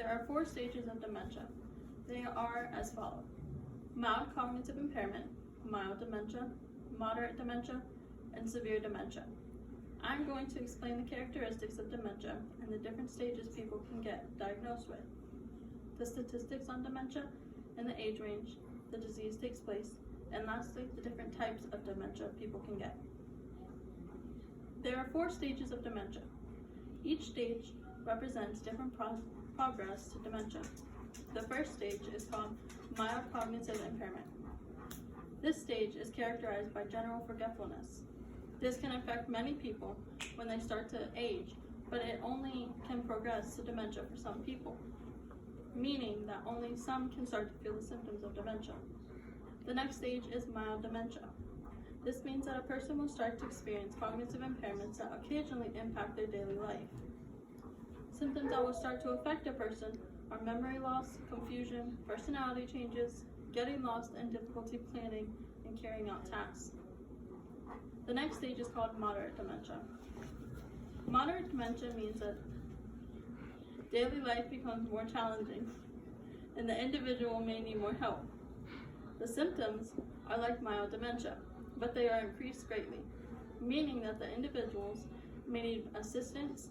There are 4 stages of dementia. They are as follows: mild cognitive impairment, mild dementia, moderate dementia, and severe dementia. I'm going to explain the characteristics of dementia and the different stages people can get diagnosed with, the statistics on dementia and the age range the disease takes place, and lastly, the different types of dementia people can get. There are 4 stages of dementia. Each stage represents different progress to dementia. The first stage is called mild cognitive impairment. This stage is characterized by general forgetfulness. This can affect many people when they start to age, but it only can progress to dementia for some people, meaning that only some can start to feel the symptoms of dementia. The next stage is mild dementia. This means that a person will start to experience cognitive impairments that occasionally impact their daily life. Symptoms that will start to affect a person are memory loss, confusion, personality changes, getting lost, and difficulty planning and carrying out tasks. The next stage is called moderate dementia. Moderate dementia means that daily life becomes more challenging and the individual may need more help. The symptoms are like mild dementia, but they are increased greatly, meaning that the individuals may need assistance.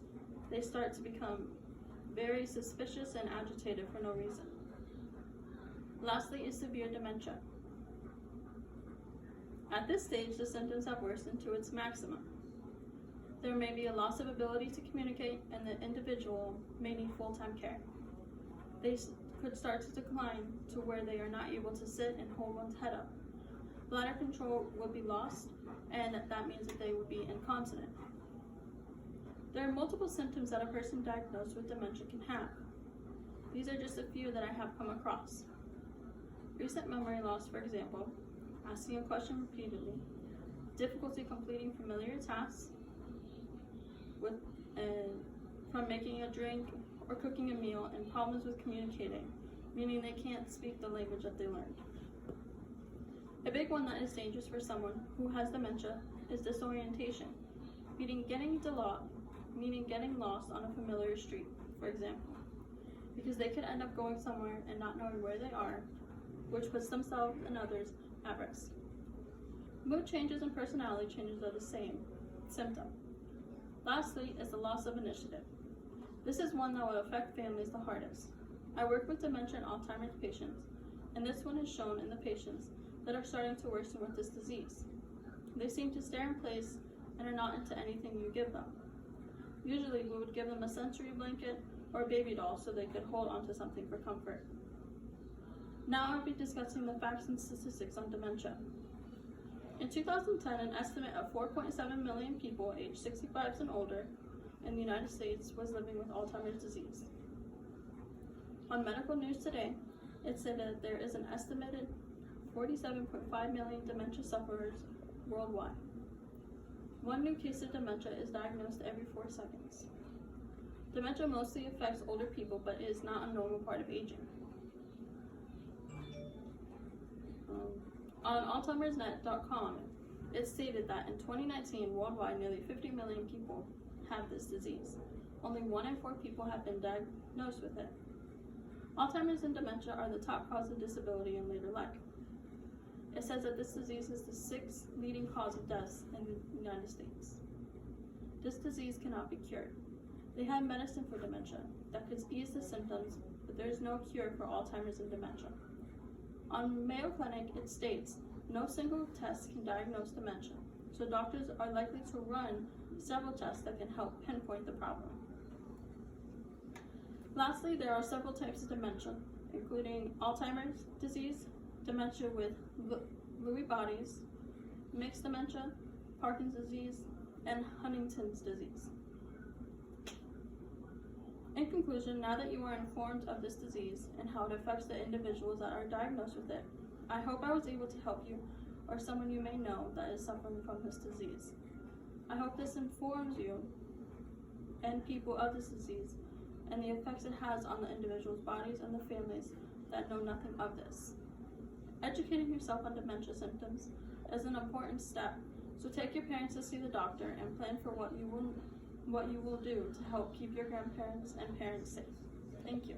They start to become very suspicious and agitated for no reason. Lastly is severe dementia. At this stage, the symptoms have worsened to its maximum. There may be a loss of ability to communicate, and the individual may need full-time care. They could start to decline to where they are not able to sit and hold one's head up. Bladder control would be lost, and that means that they would be incontinent. There are multiple symptoms that a person diagnosed with dementia can have. These are just a few that I have come across. Recent memory loss, for example, asking a question repeatedly, difficulty completing familiar tasks, from making a drink or cooking a meal, and problems with communicating, meaning they can't speak the language that they learned. A big one that is dangerous for someone who has dementia is disorientation, meaning getting lost on a familiar street, for example, because they could end up going somewhere and not knowing where they are, which puts themselves and others at risk. Mood changes and personality changes are the same symptom. Lastly is the loss of initiative. This is one that will affect families the hardest. I work with dementia and Alzheimer's patients, and this one is shown in the patients that are starting to worsen with this disease. They seem to stare in place and are not into anything you give them. Usually we would give them a sensory blanket or a baby doll so they could hold onto something for comfort. Now I'll be discussing the facts and statistics on dementia. In 2010, an estimate of 4.7 million people aged 65 and older in the United States was living with Alzheimer's disease. On Medical News Today, it said that there is an estimated 47.5 million dementia sufferers worldwide. One new case of dementia is diagnosed every 4 seconds. Dementia mostly affects older people, but is not a normal part of aging. On alzheimersnet.com, it stated that in 2019, worldwide, nearly 50 million people have this disease. Only 1 in 4 people have been diagnosed with it. Alzheimer's and dementia are the top cause of disability in later life. It says that this disease is the 6th leading cause of deaths in the United States. This disease cannot be cured. They have medicine for dementia that could ease the symptoms, but there is no cure for Alzheimer's and dementia. On Mayo Clinic, it states, no single test can diagnose dementia, so doctors are likely to run several tests that can help pinpoint the problem. Lastly, there are several types of dementia, including Alzheimer's disease, dementia with Lewy bodies, mixed dementia, Parkinson's disease, and Huntington's disease. In conclusion, now that you are informed of this disease and how it affects the individuals that are diagnosed with it, I hope I was able to help you or someone you may know that is suffering from this disease. I hope this informs you and people of this disease and the effects it has on the individuals' bodies and the families that know nothing of this. Educating yourself on dementia symptoms is an important step, so take your parents to see the doctor and plan for what you will do to help keep your grandparents and parents safe. Thank you.